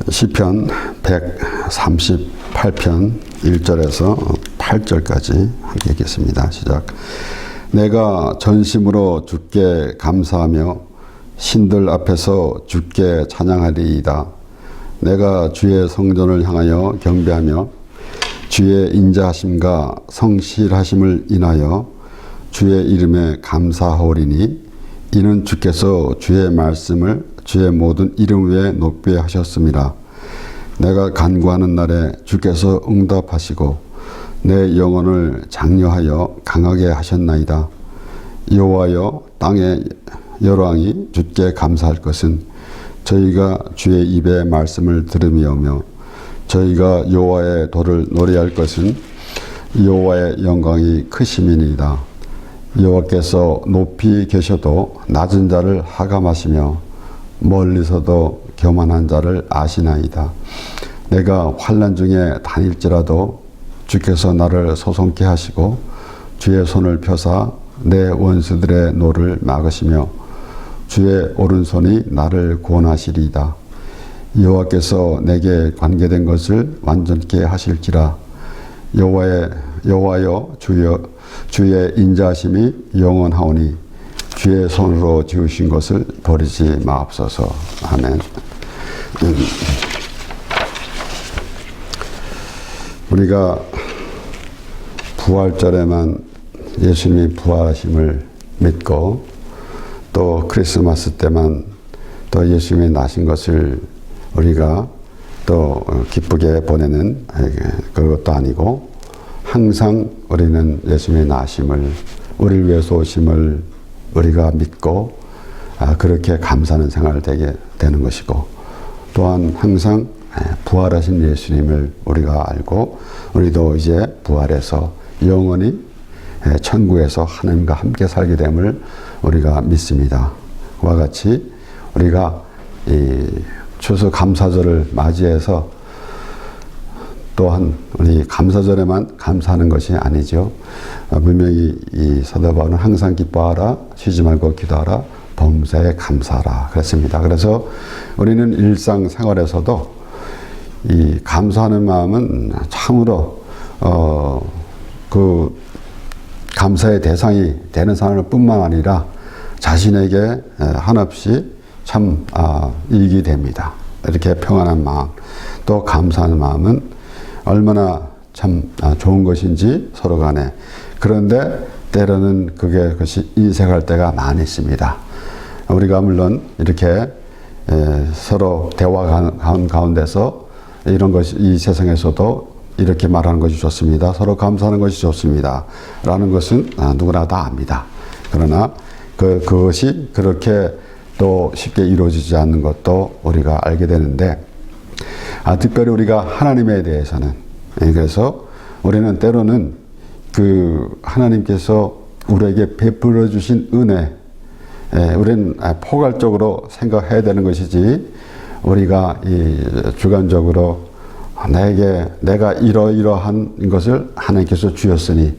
시편 138편 1절에서 8절까지 함께 읽겠습니다. 시작. 내가 전심으로 주께 감사하며 신들 앞에서 주께 찬양하리이다. 내가 주의 성전을 향하여 경배하며 주의 인자하심과 성실하심을 인하여 주의 이름에 감사하오리니 이는 주께서 주의 말씀을 주의 모든 이름 위에 높게 하셨음이라. 내가 간구하는 날에 주께서 응답하시고 내 영혼을 장려하여 강하게 하셨나이다. 여호와여, 땅의 열왕이 주께 감사할 것은 저희가 주의 입의 말씀을 들음이오며 저희가 여호와의 도를 노래할 것은 여호와의 영광이 크심이니이다. 여호와께서 높이 계셔도 낮은 자를 하감하시며 멀리서도 교만한 자를 아시나이다. 내가 환난 중에 다닐지라도 주께서 나를 소송케 하시고 주의 손을 펴사 내 원수들의 노를 막으시며 주의 오른손이 나를 구원하시리이다. 여호와께서 내게 관계된 것을 완전케 하실지라. 여호와여, 주의 인자하심이 영원하오니 주의 손으로 지으신 것을 버리지 마옵소서. 아멘. 우리가 부활절에만 예수님이 부활하심을 믿고 또 크리스마스 때만 또 예수님이 나신 것을 우리가 또 기쁘게 보내는 그것도 아니고 항상 우리는 예수님의 나심을 우리를 위해서 오심을 우리가 믿고 그렇게 감사하는 생활을 되게 되는 것이고 또한 항상 부활하신 예수님을 우리가 알고 우리도 이제 부활해서 영원히 천국에서 하나님과 함께 살게 됨을 우리가 믿습니다. 그와 같이 우리가 이 추수감사절을 맞이해서 또한 우리 감사절에만 감사하는 것이 아니죠. 분명히 이 사도 바울은 항상 기뻐하라, 쉬지 말고 기도하라, 범사에 감사하라 그랬습니다. 그래서 우리는 일상생활에서도 이 감사하는 마음은 참으로 그 감사의 대상이 되는 사람뿐만 아니라 자신에게 한없이 참 이익이 됩니다. 이렇게 평안한 마음, 또 감사하는 마음은 얼마나 참 좋은 것인지 서로 간에. 그런데 때로는 그것이 인색할 때가 많이 있습니다. 우리가 물론 이렇게 서로 대화 가운데서 이런 것이 이 세상에서도 이렇게 말하는 것이 좋습니다. 서로 감사하는 것이 좋습니다. 라는 것은 누구나 다 압니다. 그러나 그것이 그렇게 또 쉽게 이루어지지 않는 것도 우리가 알게 되는데 특별히 우리가 하나님에 대해서는 그래서 우리는 때로는 그 하나님께서 우리에게 베풀어 주신 은혜 우리는 포괄적으로 생각해야 되는 것이지 우리가 이 주관적으로 내가 이러이러한 것을 하나님께서 주셨으니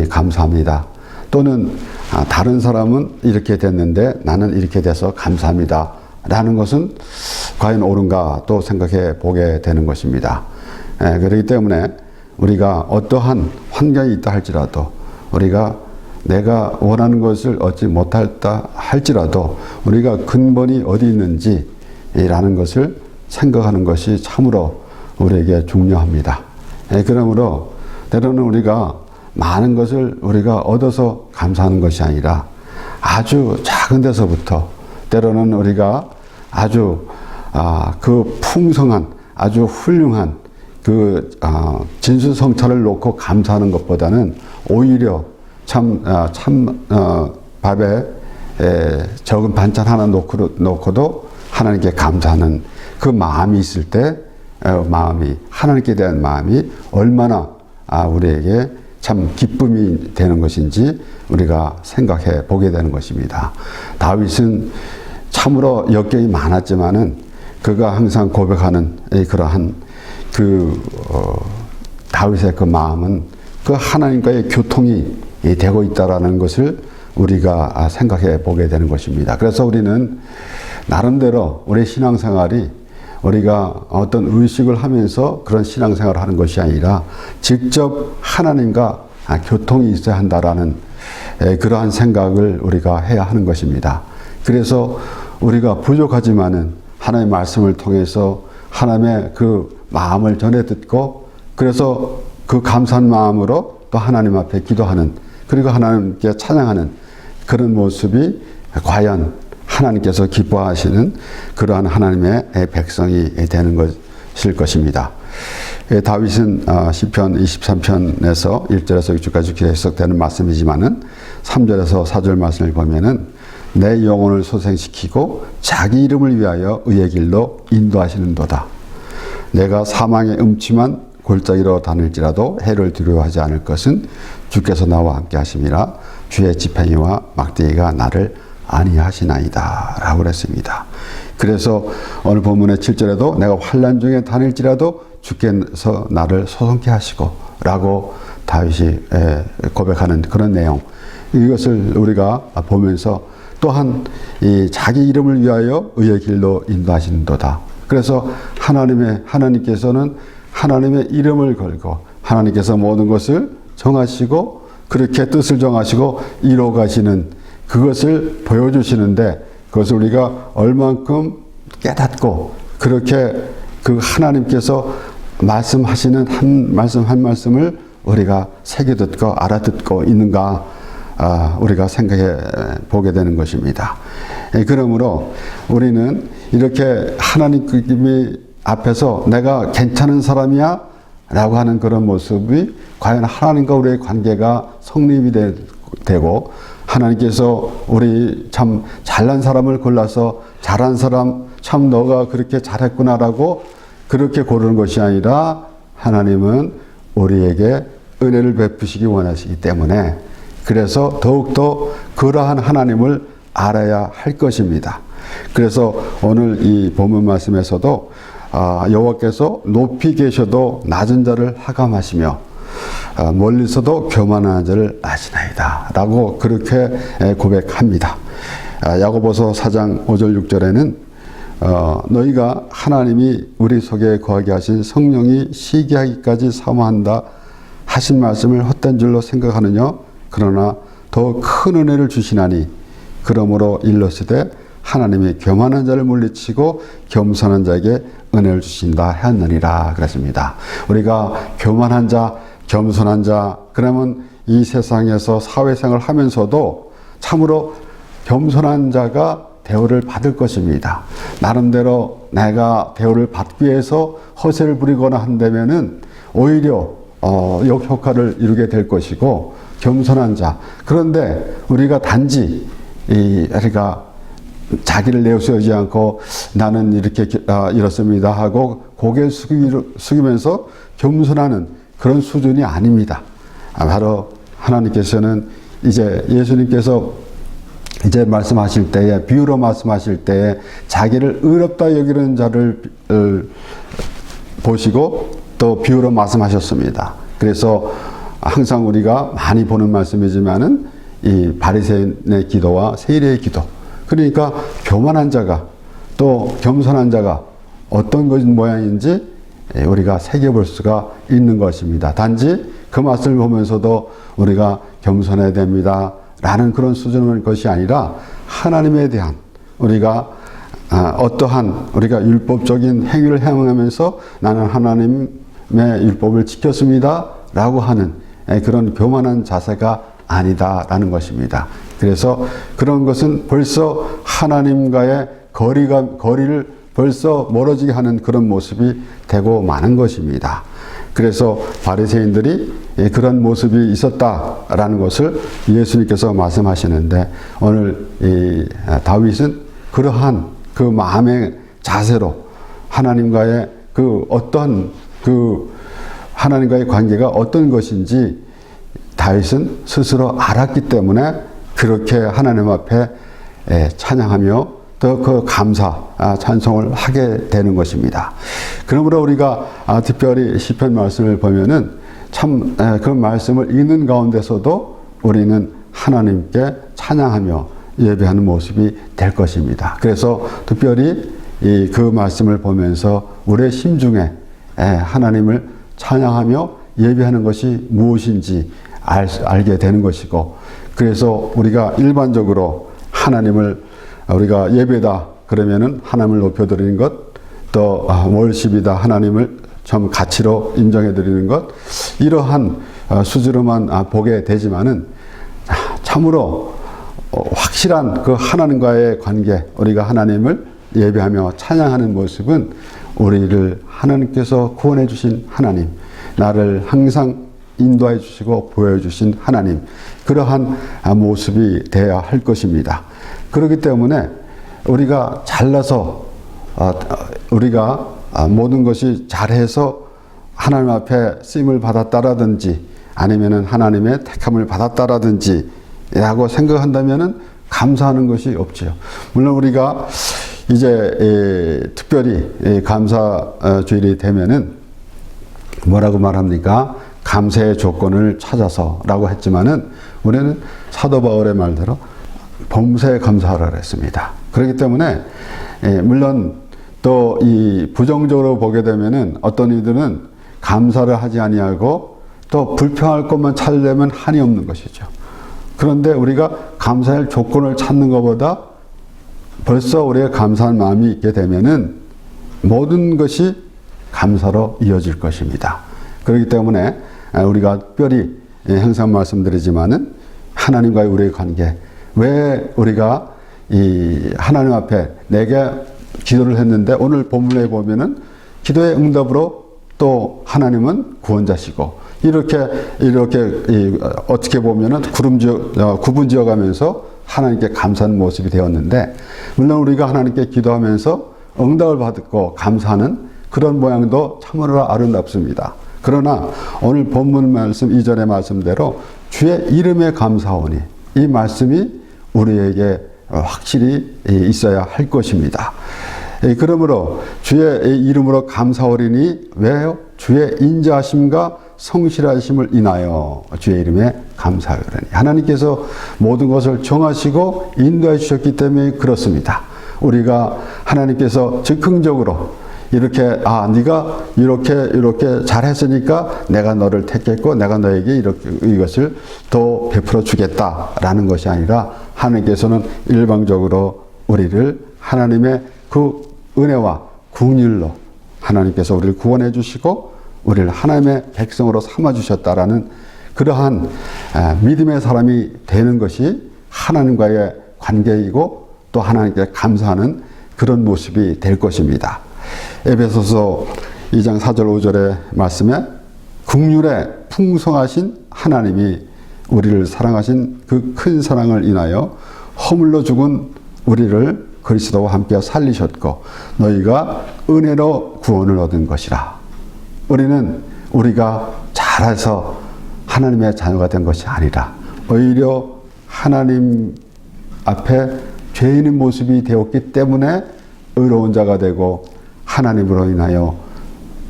감사합니다. 또는 다른 사람은 이렇게 됐는데 나는 이렇게 돼서 감사합니다. 라는 것은 과연 옳은가 또 생각해 보게 되는 것입니다. 그렇기 때문에 우리가 어떠한 환경이 있다 할지라도 우리가 내가 원하는 것을 얻지 못했다 할지라도 우리가 근본이 어디 있는지 라는 것을 생각하는 것이 참으로 우리에게 중요합니다. 그러므로 때로는 우리가 많은 것을 우리가 얻어서 감사하는 것이 아니라 아주 작은 데서부터 때로는 우리가 아주 그 풍성한 아주 훌륭한 그 진수성찬을 놓고 감사하는 것보다는 오히려 밥에 적은 반찬 하나 놓고도 하나님께 감사하는 그 마음이 있을 때 하나님께 대한 마음이 얼마나 우리에게 참 기쁨이 되는 것인지 우리가 생각해 보게 되는 것입니다. 다윗은 참으로 역경이 많았지만은 그가 항상 고백하는 그러한 다윗의 그 마음은 그 하나님과의 교통이 되고 있다라는 것을 우리가 생각해 보게 되는 것입니다. 그래서 우리는 나름대로 우리 신앙생활이 우리가 어떤 의식을 하면서 그런 신앙생활을 하는 것이 아니라 직접 하나님과 교통이 있어야 한다라는 그러한 생각을 우리가 해야 하는 것입니다. 그래서 우리가 부족하지만은 하나님의 말씀을 통해서 하나님의 그 마음을 전해 듣고 그래서 그 감사한 마음으로 또 하나님 앞에 기도하는 그리고 하나님께 찬양하는 그런 모습이 과연 하나님께서 기뻐하시는 그러한 하나님의 백성이 되는 것일 것입니다. 다윗은 시편 23편에서 1절에서 6절까지 해석되는 말씀이지만은 3절에서 4절 말씀을 보면은 내 영혼을 소생시키고 자기 이름을 위하여 의의 길로 인도하시는도다. 내가 사망의 음침한 골짜기로 다닐지라도 해를 두려워하지 않을 것은 주께서 나와 함께 하심이라. 주의 지팡이와 막대기가 나를 안위하시나이다 라고 그랬습니다. 그래서 오늘 본문의 7절에도 내가 환난 중에 다닐지라도 주께서 나를 소송케 하시고 라고 다윗이 고백하는 그런 내용, 이것을 우리가 보면서 또한 이 자기 이름을 위하여 의의 길로 인도하시는도다. 그래서 하나님께서는 하나님의 이름을 걸고 하나님께서 모든 것을 정하시고 그렇게 뜻을 정하시고 이루어 가시는 그것을 보여주시는데 그것을 우리가 얼만큼 깨닫고 그렇게 그 하나님께서 말씀하시는 한 말씀을 우리가 새겨듣고 알아듣고 있는가 우리가 생각해 보게 되는 것입니다. 그러므로 우리는 이렇게 하나님 앞에서 내가 괜찮은 사람이야 라고 하는 그런 모습이 과연 하나님과 우리의 관계가 성립이 되고 하나님께서 우리 참 잘난 사람을 골라서 잘한 사람 참 너가 그렇게 잘했구나라고 그렇게 고르는 것이 아니라 하나님은 우리에게 은혜를 베푸시기 원하시기 때문에 그래서 더욱더 그러한 하나님을 알아야 할 것입니다. 그래서 오늘 이 본문 말씀에서도 여호와께서 높이 계셔도 낮은 자를 하감하시며 멀리서도 교만한 자를 아시나이다 라고 그렇게 고백합니다. 야고보서 4장 5절 6절에는 너희가 하나님이 우리 속에 거하게 하신 성령이 시기하기까지 사모한다 하신 말씀을 헛된 줄로 생각하느냐. 그러나 더 큰 은혜를 주시나니 그러므로 일러스되 하나님이 교만한 자를 물리치고 겸손한 자에게 은혜를 주신다 하였느니라 그랬습니다. 우리가 교만한 자, 겸손한 자, 그러면 이 세상에서 사회생활을 하면서도 참으로 겸손한 자가 대우를 받을 것입니다. 나름대로 내가 대우를 받기 위해서 허세를 부리거나 한다면은 오히려 역효과를 이루게 될 것이고 겸손한 자. 그런데 우리가 단지 우리가 자기를 내세우지 않고 나는 이렇게 이렇습니다 하고 고개를 숙이면서 겸손하는 그런 수준이 아닙니다. 바로 하나님께서는 이제 예수님께서 이제 말씀하실 때에 비유로 말씀하실 때에 자기를 의롭다 여기는 자를 보시고 또 비유로 말씀하셨습니다. 그래서 항상 우리가 많이 보는 말씀이지만은 이 바리새인의 기도와 세리의 기도, 그러니까 교만한 자가 또 겸손한 자가 어떤 것 모양인지 우리가 새겨볼 수가 있는 것입니다. 단지 그 맛을 보면서도 우리가 겸손해야 됩니다 라는 그런 수준의 것이 아니라 하나님에 대한 우리가 어떠한 우리가 율법적인 행위를 행하면서 나는 하나님의 율법을 지켰습니다 라고 하는 그런 교만한 자세가 아니다라는 것입니다. 그래서 그런 것은 벌써 하나님과의 거리를 벌써 멀어지게 하는 그런 모습이 되고 마는 것입니다. 그래서 바리새인들이 그런 모습이 있었다라는 것을 예수님께서 말씀하시는데 오늘 이 다윗은 그러한 그 마음의 자세로 하나님과의 그 어떤 그 하나님과의 관계가 어떤 것인지 다윗은 스스로 알았기 때문에 그렇게 하나님 앞에 찬양하며 또 그 감사, 찬송을 하게 되는 것입니다. 그러므로 우리가 특별히 시편 말씀을 보면은 참 그 말씀을 읽는 가운데서도 우리는 하나님께 찬양하며 예배하는 모습이 될 것입니다. 그래서 특별히 그 말씀을 보면서 우리의 심중에 하나님을 찬양하며 예배하는 것이 무엇인지 알게 되는 것이고, 그래서 우리가 일반적으로 하나님을 우리가 예배다 그러면은 하나님을 높여드리는 것, 또 월십이다 하나님을 좀 가치로 인정해 드리는 것, 이러한 수준으로만 보게 되지만은 참으로 확실한 그 하나님과의 관계, 우리가 하나님을 예배하며 찬양하는 모습은 우리를 하나님께서 구원해 주신 하나님, 나를 항상 인도해 주시고 보여 주신 하나님, 그러한 모습이 되어야 할 것입니다. 그렇기 때문에 우리가 잘나서 우리가 모든 것이 잘해서 하나님 앞에 쓰임을 받았다라든지 아니면은 하나님의 택함을 받았다라든지 라고 생각한다면은 감사하는 것이 없지요. 물론 우리가 이제 특별히 감사 주일이 되면은 뭐라고 말합니까? 감사의 조건을 찾아서라고 했지만은 우리는 사도 바울의 말대로 범사에 감사하라 그랬습니다. 그렇기 때문에 물론 또 이 부정적으로 보게 되면은 어떤 이들은 감사를 하지 아니하고 또 불평할 것만 찾으려면 한이 없는 것이죠. 그런데 우리가 감사할 조건을 찾는 것보다 벌써 우리가 감사한 마음이 있게 되면은 모든 것이 감사로 이어질 것입니다. 그렇기 때문에 우리가 특별히 항상 말씀드리지만은 하나님과의 우리의 관계, 왜 우리가 이 하나님 앞에 내게 기도를 했는데 오늘 본문에 보면은 기도의 응답으로 또 하나님은 구원자시고 이렇게 어떻게 보면은 구분지어 가면서 하나님께 감사하는 모습이 되었는데, 물론 우리가 하나님께 기도하면서 응답을 받고 감사하는 그런 모양도 참으로 아름답습니다. 그러나 오늘 본문 말씀 이전의 말씀대로 주의 이름에 감사하오니, 이 말씀이 우리에게 확실히 있어야 할 것입니다. 그러므로 주의 이름으로 감사하오리니 왜요? 주의 인자하심과 성실하심을 인하여 주의 이름에 감사하오리니, 하나님께서 모든 것을 정하시고 인도해 주셨기 때문에 그렇습니다. 우리가 하나님께서 즉흥적으로 이렇게 네가 이렇게 잘했으니까 내가 너를 택했고 내가 너에게 이것을 더 베풀어 주겠다라는 것이 아니라, 하나님께서는 일방적으로 우리를 하나님의 그 은혜와 긍휼로 하나님께서 우리를 구원해 주시고 우리를 하나님의 백성으로 삼아 주셨다라는 그러한 믿음의 사람이 되는 것이 하나님과의 관계이고 또 하나님께 감사하는 그런 모습이 될 것입니다. 에베소서 2장 4절 5절의 말씀에 긍휼에 풍성하신 하나님이 우리를 사랑하신 그 큰 사랑을 인하여 허물로 죽은 우리를 그리스도와 함께 살리셨고 너희가 은혜로 구원을 얻은 것이라. 우리가 잘해서 하나님의 자녀가 된 것이 아니라 오히려 하나님 앞에 죄인의 모습이 되었기 때문에 의로운 자가 되고 하나님으로 인하여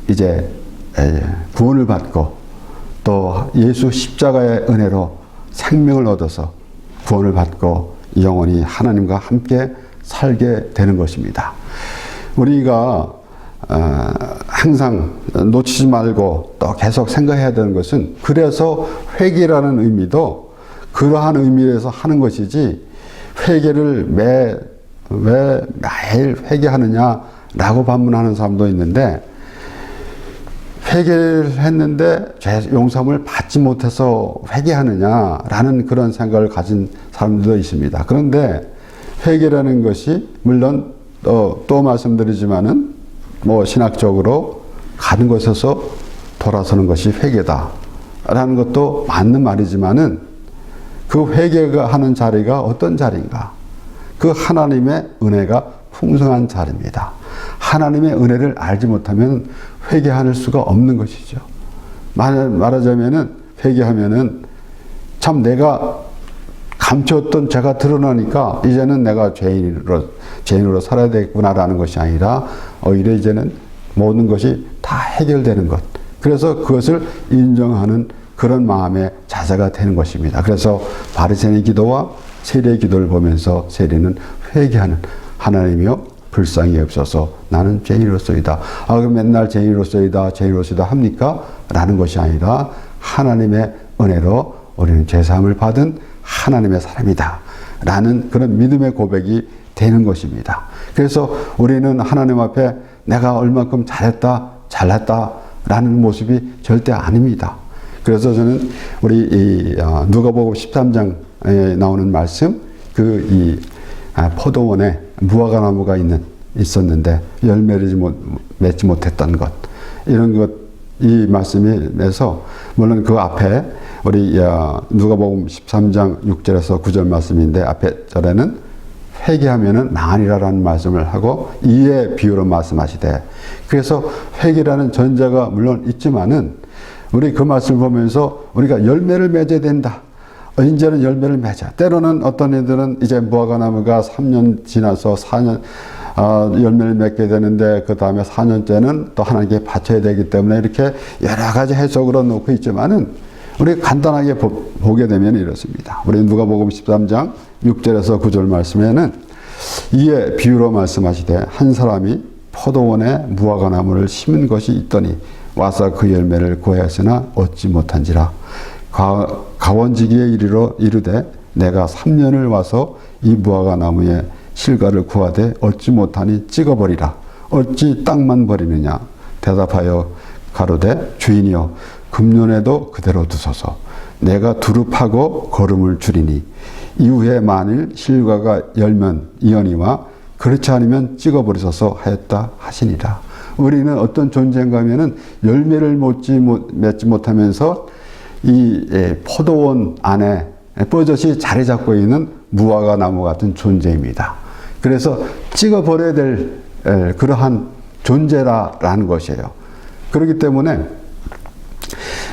이제 구원을 받고 또 예수 십자가의 은혜로 생명을 얻어서 구원을 받고 영원히 하나님과 함께 살게 되는 것입니다. 우리가 항상 놓치지 말고 또 계속 생각해야 되는 것은, 그래서 회개라는 의미도 그러한 의미에서 하는 것이지, 회개를 왜 매일 회개하느냐라고 반문하는 사람도 있는데, 회개를 했는데 죄 용서함을 받지 못해서 회개하느냐라는 그런 생각을 가진 사람들도 있습니다. 그런데 회개라는 것이 물론 또 말씀드리지만은 신학적으로 가는 곳에서 돌아서는 것이 회개다라는 것도 맞는 말이지만은, 그 회개가 하는 자리가 어떤 자리인가? 그 하나님의 은혜가 풍성한 자리입니다. 하나님의 은혜를 알지 못하면 회개할 수가 없는 것이죠. 말하자면은 회개하면은 참 내가 감췄던 죄가 드러나니까 이제는 내가 죄인으로 살아야 되겠구나라는 것이 아니라 오히려 이제는 모든 것이 다 해결되는 것. 그래서 그것을 인정하는 그런 마음의 자세가 되는 것입니다. 그래서 바리새인의 기도와 세리의 기도를 보면서 세리는 회개하는 하나님이여 불쌍히 없어서 나는 죄인으로서이다. 그럼 맨날 죄인으로서이다 합니까? 라는 것이 아니라 하나님의 은혜로 우리는 죄사함을 받은 하나님의 사람이다. 라는 그런 믿음의 고백이 되는 것입니다. 그래서 우리는 하나님 앞에 내가 얼마큼 잘났다 라는 모습이 절대 아닙니다. 그래서 저는 우리 누가복음 13장에 나오는 말씀, 포도원에 무화과나무가 있었는데 열매를 맺지 못했던 것, 이런 것, 이 말씀에서 물론 그 앞에 우리 누가복음 13장 6절에서 9절 말씀인데 앞에 절에는 회개하면은 망하리라라는 말씀을 하고 이에 비유로 말씀하시되, 그래서 회개라는 전제가 물론 있지만은 우리 그 말씀을 보면서 우리가 열매를 맺어야 된다. 이제는 열매를 맺어. 때로는 어떤 이들은 이제 무화과나무가 3년 지나서 4년 열매를 맺게 되는데 그 다음에 4년째는 또 하나님께 바쳐야 되기 때문에 이렇게 여러 가지 해석으로 놓고 있지만은 우리 간단하게 보게 되면 이렇습니다. 우리 누가복음 13장 6절에서 9절 말씀에는 이에 비유로 말씀하시되 한 사람이 포도원에 무화과나무를 심은 것이 있더니 와서 그 열매를 구하였으나 얻지 못한지라. 가원지기에 이르되 내가 3년을 와서 이 무화과나무에 실과를 구하되 얻지 못하니 찍어버리라. 어찌 땅만 버리느냐. 대답하여 가로되 주인이여 금년에도 그대로 두소서. 내가 두릅하고 거름을 줄이니 이후에 만일 실과가 열면 이언이와 그렇지 않으면 찍어버리소서 하였다 하시니라. 우리는 어떤 존재인가 하면은 열매를 맺지 못하면서 이 포도원 안에 뻗어시 자리 잡고 있는 무화과 나무 같은 존재입니다. 그래서 찍어버려야 될 그러한 존재라는 것이에요. 그렇기 때문에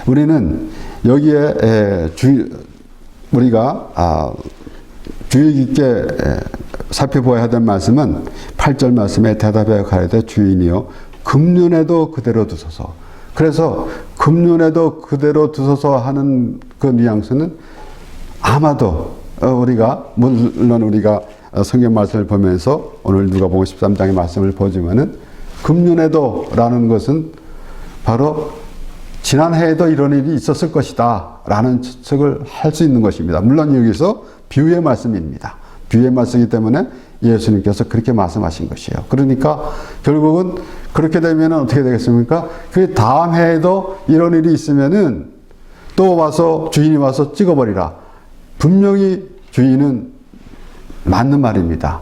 우리는 여기에 우리가 주의 깊게 살펴보아야 될 말씀은 8절 말씀에 대답하여 가로되 주인이여 금년에도 그대로 두소서. 그래서 금년에도 그대로 두소서 하는 그 뉘앙스는 아마도 물론 우리가 성경 말씀을 보면서 오늘 누가복음 13장의 말씀을 보지만은 금년에도 라는 것은 바로 지난해에도 이런 일이 있었을 것이다 라는 추측을 할 수 있는 것입니다. 물론 여기서 비유의 말씀입니다. 비유의 말씀이기 때문에 예수님께서 그렇게 말씀하신 것이에요. 그러니까 결국은 그렇게 되면 어떻게 되겠습니까? 그 다음 해에도 이런 일이 있으면은 또 주인이 와서 찍어버리라. 분명히 주인은 맞는 말입니다.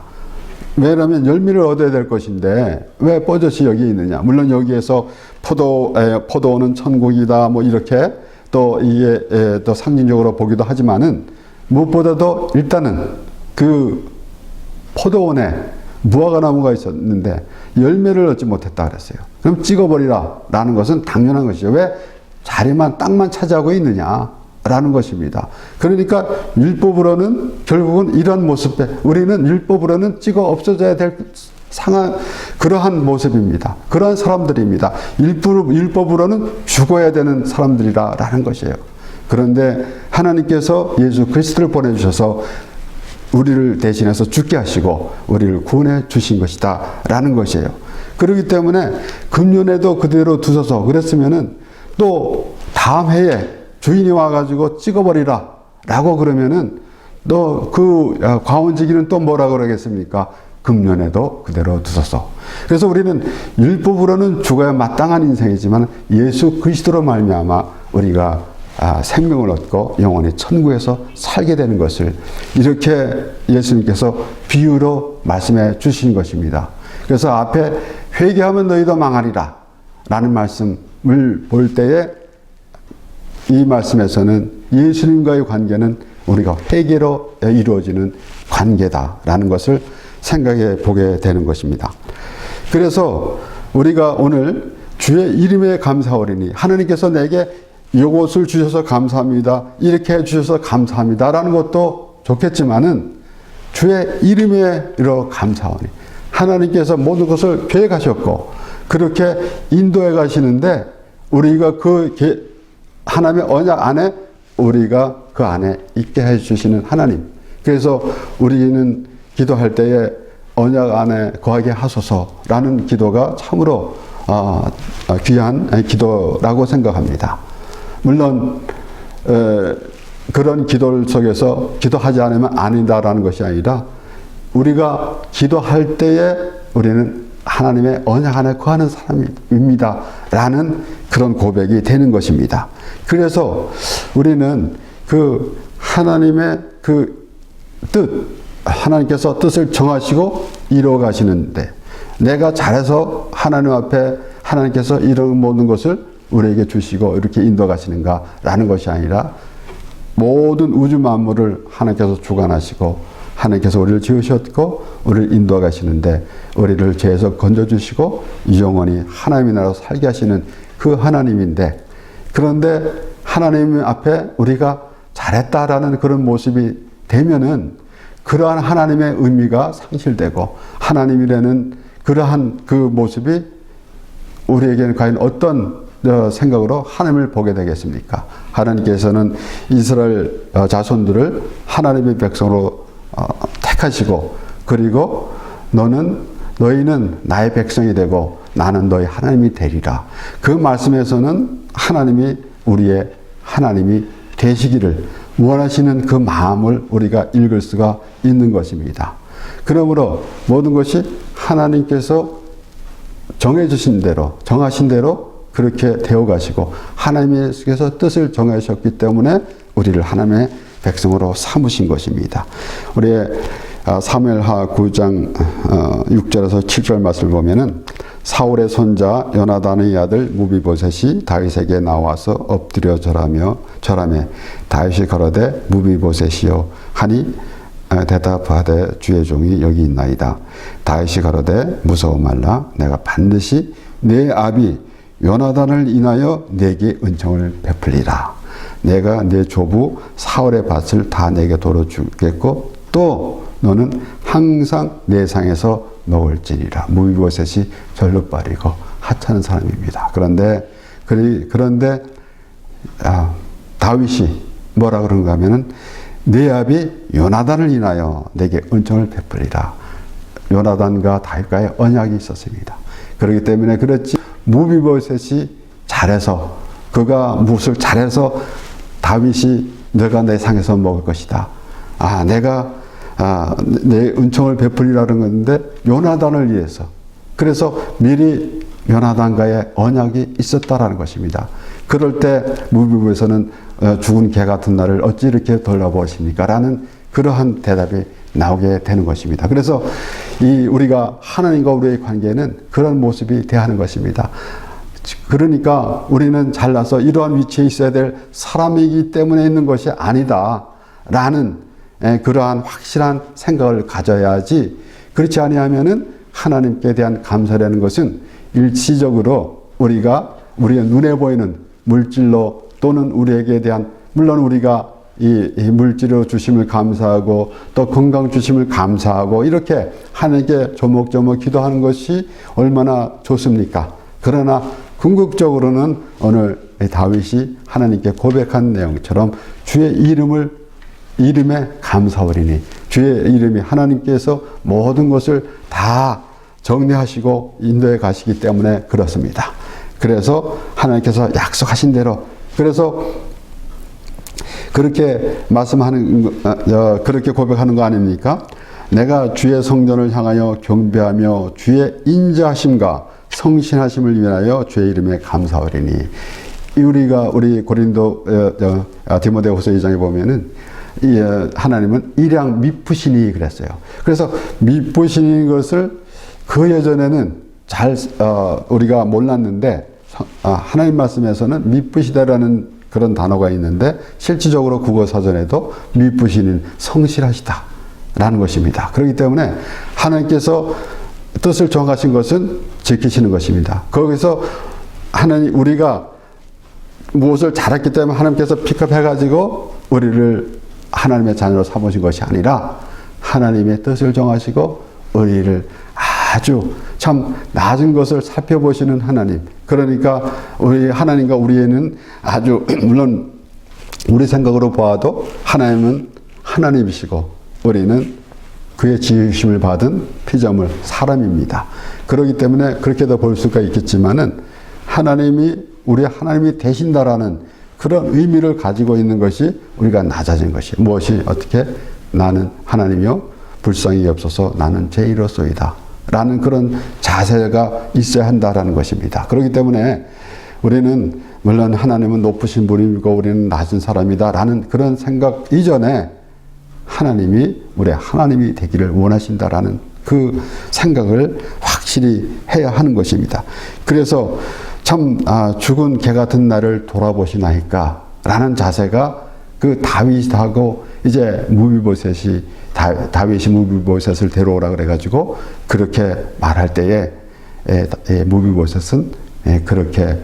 왜냐하면 열매를 얻어야 될 것인데 왜 버젓이 여기에 있느냐. 물론 여기에서 포도원은 천국이다 뭐 이렇게 또 이게 또 상징적으로 보기도 하지만은 무엇보다도 일단은 그 포도원에 무화과나무가 있었는데 열매를 얻지 못했다 그랬어요. 그럼 찍어버리라 라는 것은 당연한 것이죠. 왜 땅만 차지하고 있느냐라는 것입니다. 그러니까 율법으로는 결국은 이런 모습에 우리는 율법으로는 찍어 없어져야 될 그러한 모습입니다. 그러한 사람들입니다. 율법으로는 죽어야 되는 사람들이라는 것이에요. 그런데 하나님께서 예수 그리스도를 보내주셔서 우리를 대신해서 죽게 하시고 우리를 구원해 주신 것이다 라는 것이에요. 그렇기 때문에 금년에도 그대로 두소서 그랬으면은 또 다음 해에 주인이 와가지고 찍어버리라 라고 그러면은 또 그 과원지기는 또 뭐라 그러겠습니까? 금년에도 그대로 두소서. 그래서 우리는 율법으로는 죽어야 마땅한 인생이지만 예수 그리스도로 말미암아 우리가 생명을 얻고 영원히 천국에서 살게 되는 것을 이렇게 예수님께서 비유로 말씀해 주신 것입니다. 그래서 앞에 회개하면 너희도 망하리라 라는 말씀을 볼 때에 이 말씀에서는 예수님과의 관계는 우리가 회개로 이루어지는 관계다라는 것을 생각해 보게 되는 것입니다. 그래서 우리가 오늘 주의 이름에 감사하오리니 하나님께서 내게 이것을 주셔서 감사합니다. 이렇게 해주셔서 감사합니다. 라는 것도 좋겠지만은 주의 이름으로 감사하오니 하나님께서 모든 것을 계획하셨고 그렇게 인도해 가시는데 우리가 하나님의 언약 안에 우리가 그 안에 있게 해주시는 하나님. 그래서 우리는 기도할 때에 언약 안에 거하게 하소서라는 기도가 참으로 귀한 기도라고 생각합니다. 물론 그런 기도 속에서 기도하지 않으면 아니다라는 것이 아니라 우리가 기도할 때에 우리는 하나님의 언약 안에 거하는 사람입니다 라는 그런 고백이 되는 것입니다. 그래서 우리는 그 하나님의 그 뜻, 하나님께서 뜻을 정하시고 이루어 가시는데 내가 잘해서 하나님 앞에 하나님께서 이런 모든 것을 우리에게 주시고 이렇게 인도 가시는가라는 것이 아니라 모든 우주 만물을 하나님께서 주관하시고 하나님께서 우리를 지으셨고 우리를 인도해 가시는데 우리를 죄에서 건져주시고 영원히 하나님의 나라로 살게 하시는 그 하나님인데, 그런데 하나님 앞에 우리가 잘했다라는 그런 모습이 되면은 그러한 하나님의 의미가 상실되고 하나님이라는 그러한 그 모습이 우리에게는 과연 어떤 생각으로 하나님을 보게 되겠습니까? 하나님께서는 이스라엘 자손들을 하나님의 백성으로 택하시고 그리고 너희는 나의 백성이 되고 나는 너희 하나님이 되리라. 그 말씀에서는 하나님이 우리의 하나님이 되시기를 원하시는 그 마음을 우리가 읽을 수가 있는 것입니다. 그러므로 모든 것이 하나님께서 정해주신 대로 정하신 대로 그렇게 되어 가시고 하나님께서 뜻을 정하셨기 때문에 우리를 하나님의 백성으로 삼으신 것입니다. 우리의 사무엘하 9장 6절에서 7절 말씀을 보면은 사울의 손자 요나단의 아들 무비보셋이 다윗에게 나와서 엎드려 절하며 다윗이 가로되 무비보셋이요 하니 대답하되 주의 종이 여기 있나이다. 다윗이 가로되 무서워 말라. 내가 반드시 내 아비 요나단을 인하여 내게 은총을 베풀리라. 내가 내 조부 사울의 밭을 다 내게 도로 주겠고 또 너는 항상 내 상에서 먹을지니라. 무비보셋이 절룩발이고 하찮은 사람입니다. 그런데 다윗이 뭐라 그런가 하면은 내 아비 요나단을 인하여 내게 은총을 베풀리라. 요나단과 다윗과의 언약이 있었습니다. 그렇기 때문에 그렇지 무비보셋이 잘해서 그가 무엇을 잘해서 다윗이 너가 내 상에서 먹을 것이다. 내가 내 은총을 베풀리라는 건데 요나단을 위해서 그래서 미리 요나단과의 언약이 있었다라는 것입니다. 그럴 때 무비보에서는 죽은 개 같은 나를 어찌 이렇게 돌아보십니까? 라는 그러한 대답이 나오게 되는 것입니다. 그래서 우리가 하나님과 우리의 관계는 그런 모습이 대하는 것입니다. 그러니까 우리는 잘나서 이러한 위치에 있어야 될 사람이기 때문에 있는 것이 아니다 라는 그러한 확실한 생각을 가져야지, 그렇지 아니하면은 하나님께 대한 감사라는 것은 일시적으로 우리의 눈에 보이는 물질로 또는 우리에게 대한, 물론 우리가 이 물질로 주심을 감사하고 또 건강 주심을 감사하고 이렇게 하나님께 조목조목 기도하는 것이 얼마나 좋습니까? 그러나 궁극적으로는 오늘 다윗이 하나님께 고백한 내용처럼 주의 이름에 감사하리니, 주의 이름이 하나님께서 모든 것을 다 정리하시고 인도해 가시기 때문에 그렇습니다. 그래서 하나님께서 약속하신 대로, 그래서 그렇게 그렇게 고백하는 거 아닙니까? 내가 주의 성전을 향하여 경배하며 주의 인자하심과 성신하심을 위하여 주의 이름에 감사하리니. 우리 고린도 디모데후서 2장에 보면은 하나님은 일양 미쁘시니 그랬어요. 그래서 미쁘신 것을 그 예전에는 우리가 몰랐는데 하나님 말씀에서는 미쁘시다라는 그런 단어가 있는데 실질적으로 국어 사전에도 미쁘시는 성실하시다 라는 것입니다. 그렇기 때문에 하나님께서 뜻을 정하신 것은 지키시는 것입니다. 거기서 우리가 무엇을 잘했기 때문에 하나님께서 픽업해가지고 우리를 하나님의 자녀로 삼으신 것이 아니라 하나님의 뜻을 정하시고 우리를 아주 참 낮은 것을 살펴보시는 하나님. 그러니까 우리 하나님과 우리에는 아주 물론 우리 생각으로 보아도 하나님은 하나님이시고 우리는 그의 지으심을 받은 피조물 사람입니다. 그렇기 때문에 그렇게도 볼 수가 있겠지만은 하나님이 우리 하나님이 되신다라는 그런 의미를 가지고 있는 것이 우리가 낮아진 것이 무엇이 어떻게 나는 하나님이요 불쌍히 여옵소서 나는 죄인으로소이다 라는 그런 자세가 있어야 한다라는 것입니다. 그렇기 때문에 우리는 물론 하나님은 높으신 분이고 우리는 낮은 사람이다 라는 그런 생각 이전에 하나님이 우리의 하나님이 되기를 원하신다라는 그 생각을 확실히 해야 하는 것입니다. 그래서 참 죽은 개 같은 나를 돌아보시나이까 라는 자세가 그 다윗하고 이제 무비보셋이 다윗이 무비보셋을 데려오라 그래가지고 그렇게 말할 때에 무비보셋은 그렇게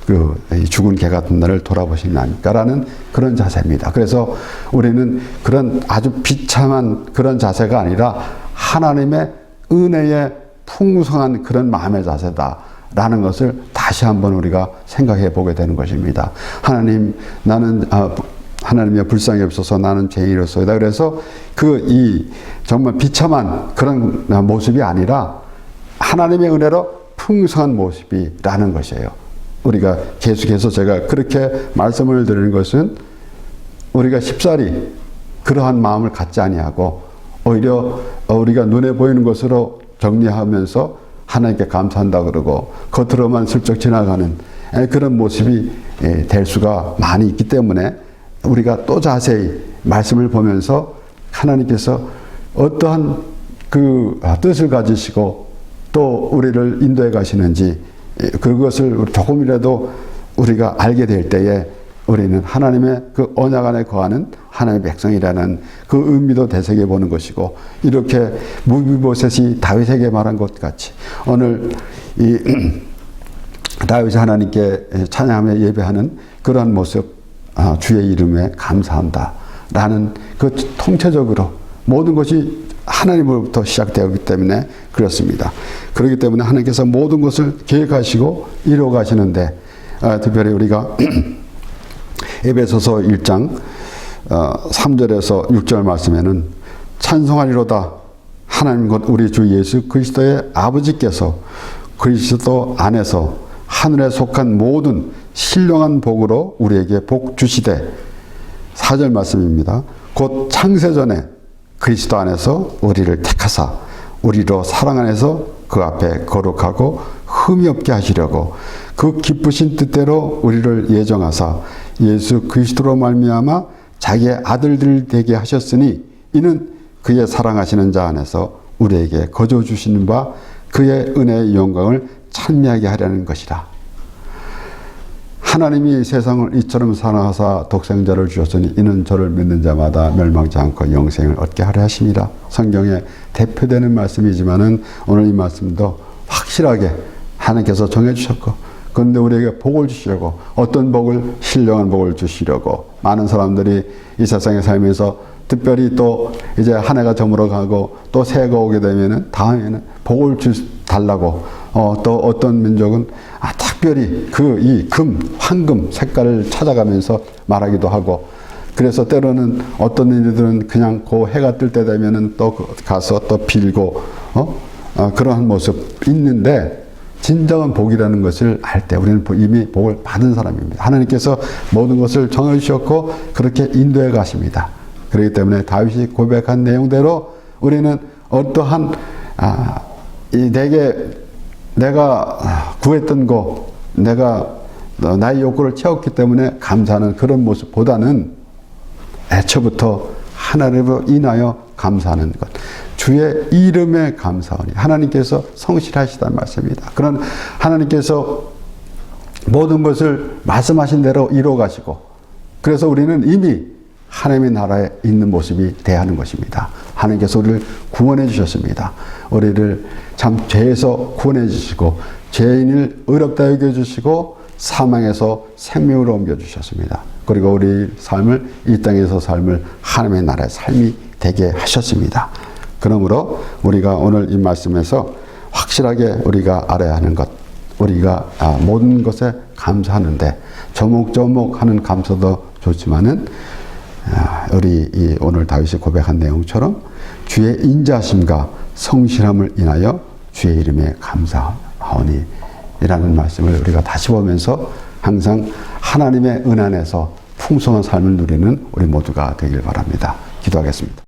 그 죽은 개 같은 나를 돌아보시나이까 라는 그런 자세입니다. 그래서 우리는 그런 아주 비참한 그런 자세가 아니라 하나님의 은혜의 풍성한 그런 마음의 자세다 라는 것을 다시 한번 우리가 생각해 보게 되는 것입니다. 하나님 나는 하나님의 불쌍히 여옵소서 나는 죄인이로소이다. 그래서 정말 비참한 그런 모습이 아니라 하나님의 은혜로 풍성한 모습이라는 것이에요. 우리가 계속해서 제가 그렇게 말씀을 드리는 것은 우리가 쉽사리 그러한 마음을 갖지 아니하고 오히려 우리가 눈에 보이는 것으로 정리하면서 하나님께 감사한다 그러고 겉으로만 슬쩍 지나가는 그런 모습이 될 수가 많이 있기 때문에 우리가 또 자세히 말씀을 보면서 하나님께서 어떠한 그 뜻을 가지시고 또 우리를 인도해 가시는지 그것을 조금이라도 우리가 알게 될 때에 우리는 하나님의 그 언약 안에 거하는 하나님의 백성이라는 그 의미도 되새겨 보는 것이고 이렇게 무비보셋이 다윗에게 말한 것 같이 오늘 다윗이 하나님께 찬양하며 예배하는 그러한 모습 주의 이름에 감사한다 라는 그 통체적으로 모든 것이 하나님으로부터 시작되었기 때문에 그렇습니다. 그렇기 때문에 하나님께서 모든 것을 계획하시고 이루어 가시는데 특별히 우리가 에베소서 1장 3절에서 6절 말씀에는 찬송하리로다 하나님 곧 우리 주 예수 그리스도의 아버지께서 그리스도 안에서 하늘에 속한 모든 신령한 복으로 우리에게 복 주시되 4절 말씀입니다. 곧 창세전에 그리스도 안에서 우리를 택하사 우리로 사랑 안에서 그 앞에 거룩하고 흠이 없게 하시려고 그 기쁘신 뜻대로 우리를 예정하사 예수 그리스도로 말미암아 자기의 아들들 되게 하셨으니 이는 그의 사랑하시는 자 안에서 우리에게 거저 주시는 바 그의 은혜의 영광을 찬미하게 하려는 것이라. 하나님이 세상을 이처럼 사랑하사 독생자를 주셨으니 이는 저를 믿는 자마다 멸망치 않고 영생을 얻게 하려 하심이라. 성경에 대표되는 말씀이지만은 오늘 이 말씀도 확실하게 하나님께서 정해주셨고 그런데 우리에게 복을 주시려고 어떤 복을 신령한 복을 주시려고 많은 사람들이 이 세상에 살면서 특별히 또 이제 한 해가 저물어가고 또 새해가 오게 되면은 다음에는 복을 달라고 또 어떤 민족은 특별히 이 황금 색깔을 찾아가면서 말하기도 하고 그래서 때로는 어떤 이들은 그냥 그 해가 뜰 때 되면은 또 가서 또 빌고 그러한 모습 있는데 진정한 복이라는 것을 알 때 우리는 이미 복을 받은 사람입니다. 하나님께서 모든 것을 정해주셨고 그렇게 인도해 가십니다. 그렇기 때문에 다윗이 고백한 내용대로 우리는 어떠한 내가 구했던 거 내가 나의 욕구를 채웠기 때문에 감사하는 그런 모습보다는 애초부터 하나님으로 인하여 감사하는 것 주의 이름에 감사하니 하나님께서 성실하시다는 말씀입니다. 그런 하나님께서 모든 것을 말씀하신 대로 이루어 가시고 그래서 우리는 이미 하나님의 나라에 있는 모습이 돼야 하는 것입니다. 하나님께서 우리를 구원해 주셨습니다. 우리를 참 죄에서 구원해 주시고 죄인을 의롭다 여겨 주시고 사망에서 생명으로 옮겨 주셨습니다. 그리고 우리 삶을 이 땅에서 삶을 하나님의 나라의 삶이 되게 하셨습니다. 그러므로 우리가 오늘 이 말씀에서 확실하게 우리가 알아야 하는 것 우리가 모든 것에 감사하는데 조목조목 하는 감사도 좋지만은 우리 오늘 다윗이 고백한 내용처럼 주의 인자심과 성실함을 인하여 주의 이름에 감사하오니 이라는 말씀을 우리가 다시 보면서 항상 하나님의 은혜 안에서 풍성한 삶을 누리는 우리 모두가 되길 바랍니다. 기도하겠습니다.